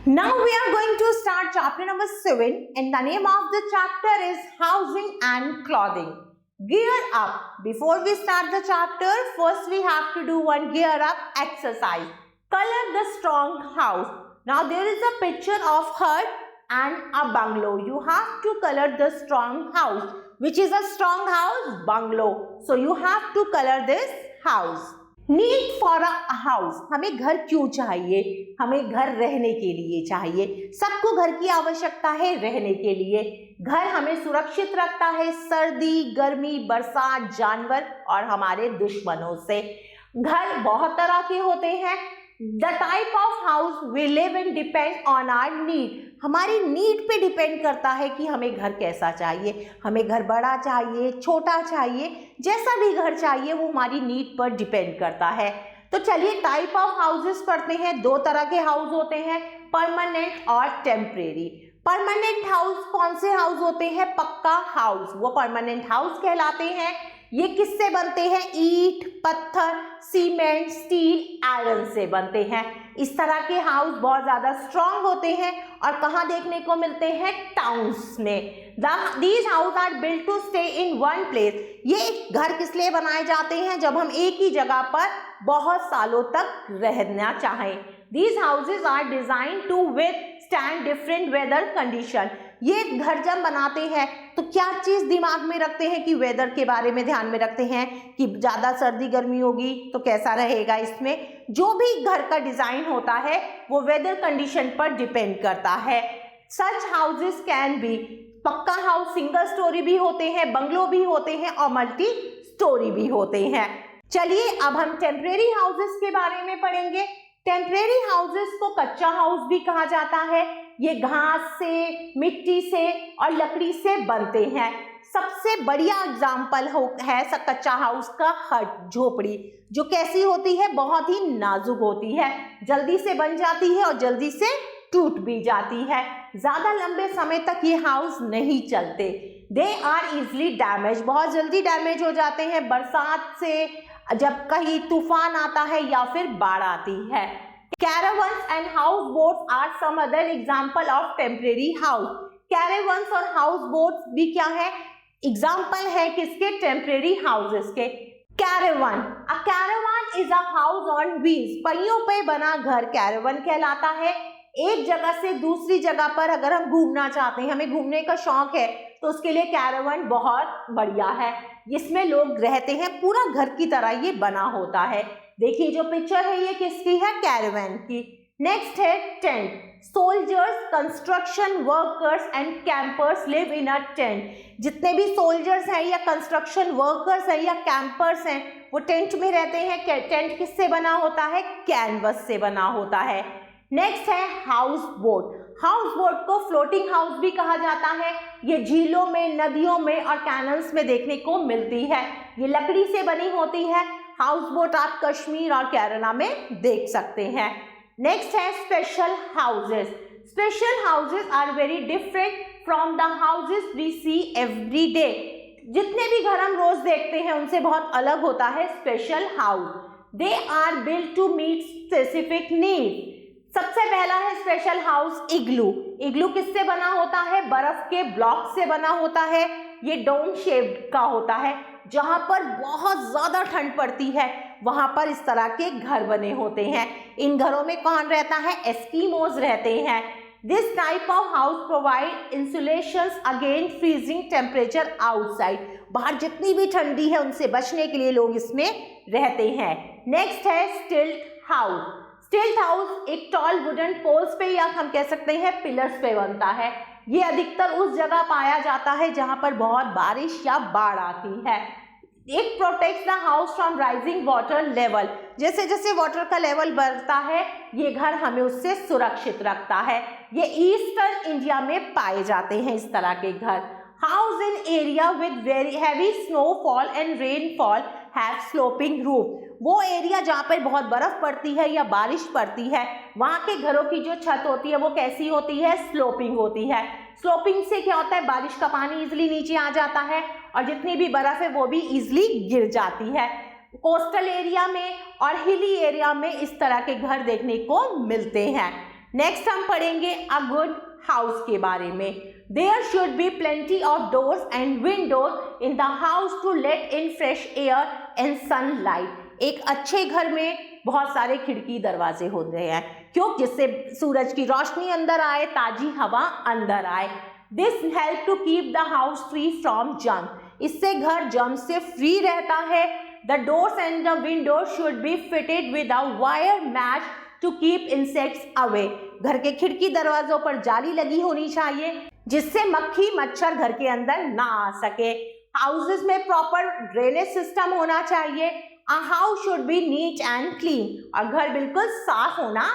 Now we are going to start chapter number 7 and the name of the chapter is housing and clothing. Gear up. Before we start the chapter, first we have to do one gear up exercise. Color the strong house. Now there is a picture of hut and a bungalow. You have to color the strong house. Which is a strong house? Bungalow. So you have to color this house. Need for a house. हमें घर क्यों चाहिए? हमें घर रहने के लिए चाहिए. सबको घर की आवश्यकता है रहने के लिए. घर हमें सुरक्षित रखता है सर्दी, गर्मी, बरसात, जानवर और हमारे दुश्मनों से. घर बहुत तरह के होते हैं. The type of house we live in depend on our need. हमारी नीड पे डिपेंड करता है कि हमें घर कैसा चाहिए. हमें घर बड़ा चाहिए, छोटा चाहिए, जैसा भी घर चाहिए वो हमारी नीड पर डिपेंड करता है. तो चलिए टाइप ऑफ हाउसेस पढ़ते हैं. दो तरह के हाउस होते हैं, परमानेंट और टेम्परेरी. परमानेंट हाउस कौन से हाउस होते हैं? पक्का हाउस, वो परमानेंट हाउस कहलाते हैं. ये किससे बनते हैं? ईंट, पत्थर, सीमेंट, स्टील, आयरन से बनते हैं. इस तरह के हाउस बहुत ज्यादा स्ट्रॉन्ग होते हैं और कहाँ देखने को मिलते हैं? टाउन्स में. These houses are built to stay in one place. ये घर किस लिए बनाए जाते हैं? जब हम एक ही जगह पर बहुत सालों तक रहना चाहें. These houses are designed to withstand different weather condition. ये घर जब बनाते हैं तो क्या चीज दिमाग में रखते हैं कि वेदर के बारे में ध्यान में रखते हैं कि ज्यादा सर्दी गर्मी होगी तो कैसा रहेगा. इसमें जो भी घर का डिजाइन होता है वो वेदर कंडीशन पर डिपेंड करता है. सच हाउसेस कैन बी, पक्का हाउस सिंगल स्टोरी भी होते हैं, बंगलो भी होते हैं और मल्टी स्टोरी भी होते हैं. चलिए अब हम टेम्परेरी हाउसेस के बारे में पढ़ेंगे. टेम्परेरी हाउसेस को कच्चा हाउस भी कहा जाता है. ये घास से, मिट्टी से और लकड़ी से बनते हैं. सबसे बढ़िया एग्जाम्पल है कच्चा हाउस का हट, झोपड़ी, जो कैसी होती है? बहुत ही नाजुक होती है, जल्दी से बन जाती है और जल्दी से टूट भी जाती है. ज्यादा लंबे समय तक ये हाउस नहीं चलते. दे आर इजिली डैमेज, बहुत जल्दी डैमेज हो जाते हैं बरसात से, जब कहीं तूफान आता है या फिर बाढ़ आती है. Caravans and houseboats are some other example of temporary house. Caravans और houseboats भी क्या है? एग्जाम्पल है किसके? टेम्परेरी हाउसेस के. Caravan. A caravan is a house on wheels. पहियों पे बना घर कैरावन कहलाता है. एक जगह से दूसरी जगह पर अगर हम घूमना चाहते हैं, हमें घूमने का शौक है, तो उसके लिए कैरावन बहुत बढ़िया है. इसमें लोग रहते हैं, पूरा घर की तरह ये बना होता है. देखिए जो पिक्चर है ये किसकी है? कैरावन की. नेक्स्ट है tent. Soldiers, construction workers and campers live in a tent. जितने भी सोल्जर्स हैं या कंस्ट्रक्शन वर्कर्स हैं या कैंपर्स हैं वो टेंट में रहते हैं. टेंट किससे बना होता है? कैनवस से बना होता है. नेक्स्ट है हाउस बोट. हाउस बोट को फ्लोटिंग हाउस भी कहा जाता है. ये झीलों में, नदियों में और कैनल्स में देखने को मिलती है. ये लकड़ी से बनी होती है. हाउस बोट आप कश्मीर और केरला में देख सकते हैं. नेक्स्ट है special houses. Special houses are very different from the houses we see every day. जितने भी घर हम रोज देखते हैं उनसे बहुत अलग होता है special house. They are built to meet specific need. सबसे पहला है स्पेशल हाउस इग्लू. इग्लू किससे बना होता है? बर्फ के ब्लॉक से बना होता है. ये डोम शेप्ड का होता है. जहां पर बहुत ज्यादा ठंड पड़ती है वहां पर इस तरह के घर बने होते हैं. इन घरों में कौन रहता है? एस्कीमोज रहते हैं. This type of house provide insulation against freezing temperature outside. बाहर जितनी भी ठंडी है उनसे बचने के लिए लोग इसमें रहते हैं. नेक्स्ट है स्टिल्ट हाउस. स्टिल्ट हाउस एक टॉल वुडन पोल्स पे या हम कह सकते हैं पिलर्स पे बनता है. ये अधिकतर उस जगह पाया जाता है जहां पर बहुत बारिश या बाढ़ आती है. It protects the house from rising water level. जैसे जैसे वाटर का लेवल बढ़ता है ये घर हमें उससे सुरक्षित रखता है. ये ईस्टर्न इंडिया में पाए जाते हैं इस तरह के घर. House in area with very heavy snowfall and rainfall have sloping roof. वो एरिया जहाँ पर बहुत बर्फ पड़ती है या बारिश पड़ती है वहाँ के घरों की जो छत होती है वो कैसी होती है? स्लोपिंग होती है. स्लोपिंग से क्या होता है? बारिश का पानी इजिली नीचे आ जाता है और जितनी भी बर्फ है वो भी इजिली गिर जाती है. कोस्टल एरिया में और हिली एरिया में इस तरह के घर देखने को मिलते हैं. नेक्स्ट हम पढ़ेंगे अ गुड हाउस के बारे में। There should be plenty of doors and windows in the house to let in fresh air and sunlight. एक अच्छे घर में बहुत सारे खिड़की दरवाजे होते हैं, क्यों? जिससे सूरज की रोशनी अंदर आए, ताजी हवा अंदर आए। This help to keep the house free from germ. इससे घर जर्म से फ्री रहता है। The doors and the windows should be fitted with a wire mesh to keep insects away. घर के खिड़की दरवाजों पर जाली लगी होनी चाहिए जिससे मक्खी मच्छर घर के अंदर ना आ सके। हाउसेस में प्रॉपर ड्रेनेज सिस्टम होना चाहिए। A house should be neat and clean, और घर बिल्कुल साफ होना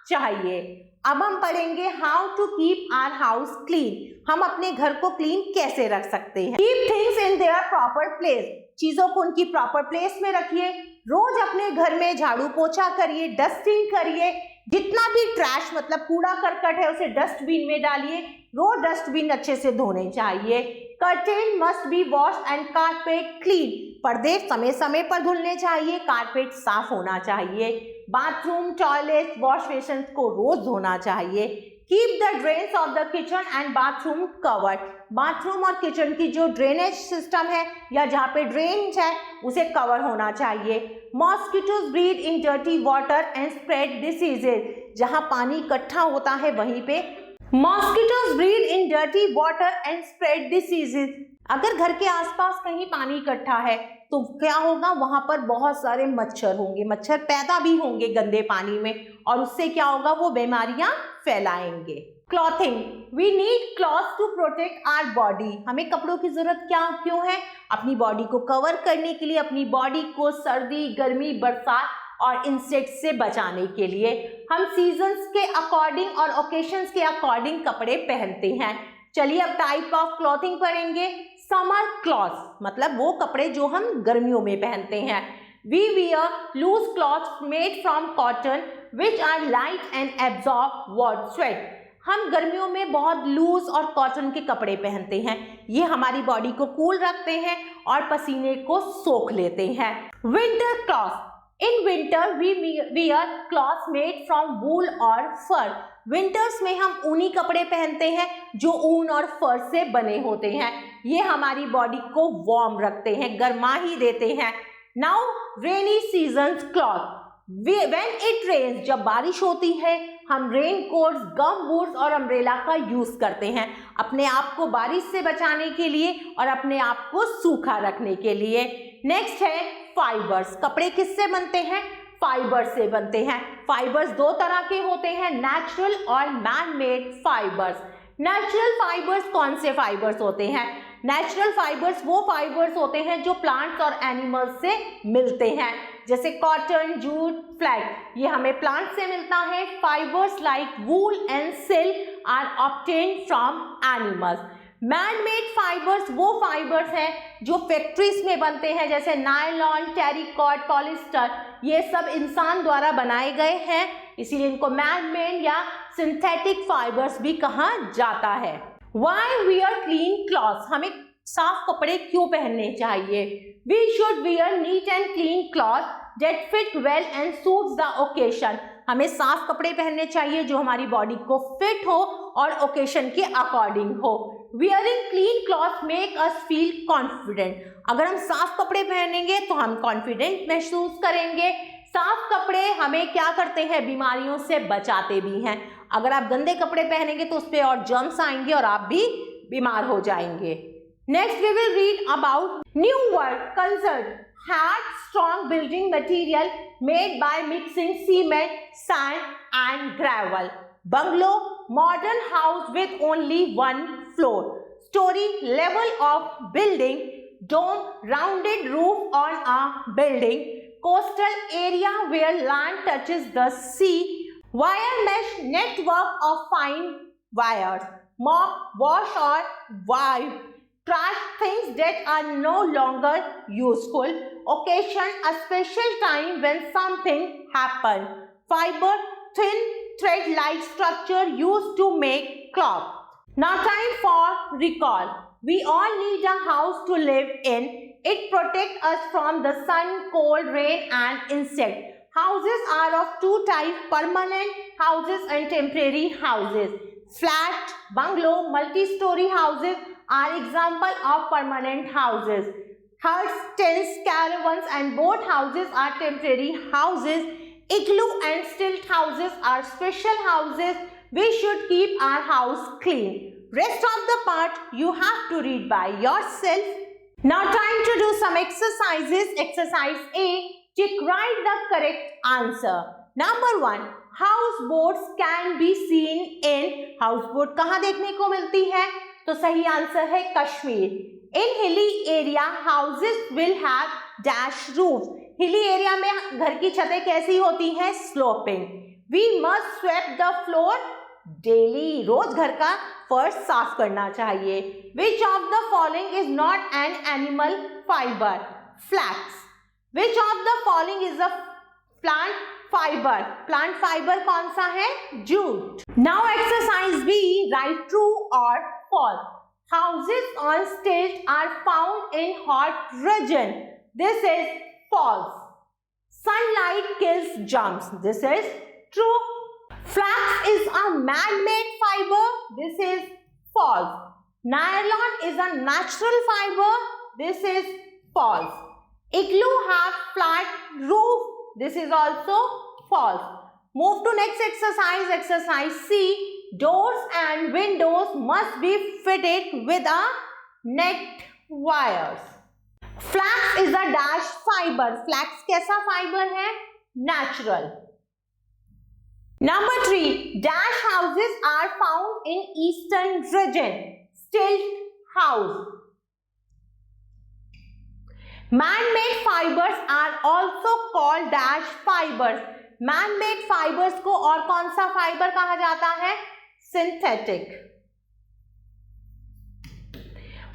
चाहिए। अब हम पढ़ेंगे how to keep our house clean. हम अपने घर को क्लीन कैसे रख सकते हैं। Keep things in their proper place. चीजों को उनकी प्रॉपर प्लेस में रखिए। रोज अपने घर में झाड़ू पोछा करिए, डस्टिंग करिए। जितना भी ट्रैश मतलब कूड़ा करकट है उसे डस्टबिन में डालिए। रोज डस्टबिन अच्छे से धोने चाहिए। Curtain must be wash and carpet clean. पर्दे समय समय पर धुलने चाहिए। कारपेट साफ होना चाहिए। बाथरूम, टॉयलेट, वॉश बेसिन को रोज धोना चाहिए। Keep the drains of the kitchen and bathroom covered. Bathroom और किचन की जो ड्रेनेज सिस्टम है या जहाँ पे ड्रेन है उसे कवर होना चाहिए। Mosquitoes breed in dirty water and spread diseases. जहाँ पानी इकट्ठा होता है वहीं पे mosquitoes breed in dirty water and spread diseases. अगर घर के आसपास कहीं पानी इकट्ठा है तो क्या होगा, वहां पर बहुत सारे मच्छर होंगे, मच्छर पैदा भी होंगे गंदे पानी में, और उससे क्या होगा, वो बीमारियां फैलाएंगे। Clothing, we need cloth to protect our body. हमें कपड़ों की जरूरत क्यों है? अपनी बॉडी को कवर करने के लिए, अपनी बॉडी को सर्दी, गर्मी, बरसात और इंसेक्ट से बचाने के लिए। हम सीजन्स के अकॉर्डिंग और ओकेशंस के अकॉर्डिंग कपड़े पहनते हैं। चलिए अब टाइप ऑफ क्लॉथिंग पढ़ेंगे। समर क्लॉथ्स मतलब वो कपड़े जो हम गर्मियों में पहनते हैं। We wear loose clothes made from cotton which are light and absorb water sweat. हम गर्मियों में बहुत लूज और कॉटन के कपड़े पहनते हैं। ये हमारी बॉडी को कूल रखते हैं और पसीने को सोख लेते हैं। Winter clothes, in winter we wear clothes made from wool और फर। विंटर्स में हम ऊनी कपड़े पहनते हैं जो ऊन और फर से बने होते हैं। ये हमारी बॉडी को वार्म रखते हैं, गर्मा ही देते हैं। Now rainy season cloth, when it rains, जब बारिश होती है हम रेन कोट्स, गम बूट्स और अम्ब्रेला का यूज करते हैं अपने आप को बारिश से बचाने के लिए और अपने आप को सूखा रखने के लिए। नेक्स्ट है फाइबर्स। कपड़े किससे बनते हैं? फाइबर से बनते हैं। फाइबर्स दो तरह के होते हैं, नेचुरल और man made fibres. Natural fibres कौन से फाइबर्स होते हैं? नेचुरल फाइबर्स वो फाइबर्स होते हैं जो प्लांट्स और एनिमल्स से मिलते हैं, जैसे कॉटन, जूट, फ्लैक्स, ये हमें प्लांट से मिलता है। Fibres like wool and silk are obtained from animals. Man made fibres वो फाइबर्स हैं जो फैक्ट्रीज में बनते हैं, जैसे नायलॉन, टेरिकॉट, पॉलिस्टर, ये सब इंसान द्वारा बनाए गए हैं, इसीलिए इनको मैन मेड या सिंथेटिक फाइबर्स भी कहा जाता है। Why wear clean clothes? हमें साफ कपड़े क्यों पहनने चाहिए? We should wear neat and clean clothes that fit well and suits the occasion. हमें साफ कपड़े पहनने चाहिए जो हमारी बॉडी को फिट हो और ओकेशन के अकॉर्डिंग हो। Wearing clean clothes make us feel confident. अगर हम साफ कपड़े पहनेंगे तो हम कॉन्फिडेंट महसूस करेंगे। साफ कपड़े हमें क्या करते हैं? बीमारियों से बचाते भी हैं। अगर आप गंदे कपड़े पहनेंगे तो उस पर और जर्म्स आएंगे और आप भी बीमार हो जाएंगे। Next we will read about new word concrete hard strong building material made by mixing cement, sand and gravel. Bungalow, modern house with only one floor, storey level of building, dome, rounded roof on a building, coastal area where land touches the sea, wire mesh network of fine wires, mop, wash or wipe, trash things that are no longer useful, occasion, a special time when something happened, fiber, thin thread-like structure used to make cloth. Now time for recall. We all need a house to live in. It protects us from the sun, cold, rain and insect. Houses are of two types, permanent houses and temporary houses. Flat, bungalow, multi-story houses are example of permanent houses. Huts, tents, caravans and boat houses are temporary houses. Igloo and stilt houses are special houses. We should keep our house clean. Rest of the part you have to read by yourself. Now time to do some exercises. Exercise A. Tick write the correct answer. Number 1. Houseboats can be seen in. Houseboat कहाँ देखने को मिलती है? तो सही answer है Kashmir. In hilly area, houses will have dash roof. Hilly area में घर की छतें कैसी होती हैं? Sloping. We must sweep the floor daily. रोज घर का फर्श साफ करना चाहिए. Which of the following is not an animal fiber? Flax. Which of the following is a plant fiber? Plant fiber कौन सा है? Jute. Now exercise B. Write true or false. Houses on stilts are found in hot region. This is false. Sunlight kills germs. This is true. Flax is a man-made fiber. This is false. Nylon is a natural fiber. This is false. Igloo have flat roof. This is also false. Move to next exercise. Exercise C. Doors and windows must be fitted with a net wires. Flax is a dash fiber. Flax कैसा fiber है? Natural. Number 3. Dash houses are found in eastern region. Stilt house. Man-made fibers are also called dash fibers. Man-made fibers को और कौन सा fibre कहा जाता है? Synthetic.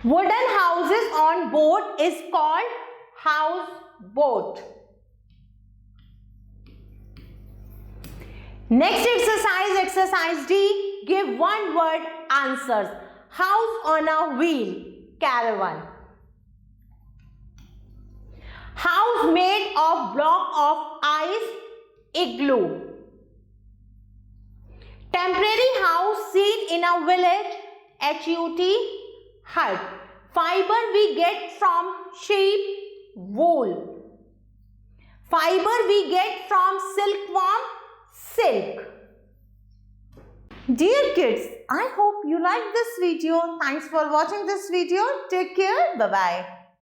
Wooden houses on boat is called houseboat. Next exercise, exercise D. Give one word answers. House on a wheel, caravan. House made of block of ice, igloo. Temporary house seen in a village, HUT, hut. Fiber we get from sheep, wool. Fiber we get from silkworm, silk. Dear kids, I hope you like this video. Thanks for watching this video. Take care. Bye-bye.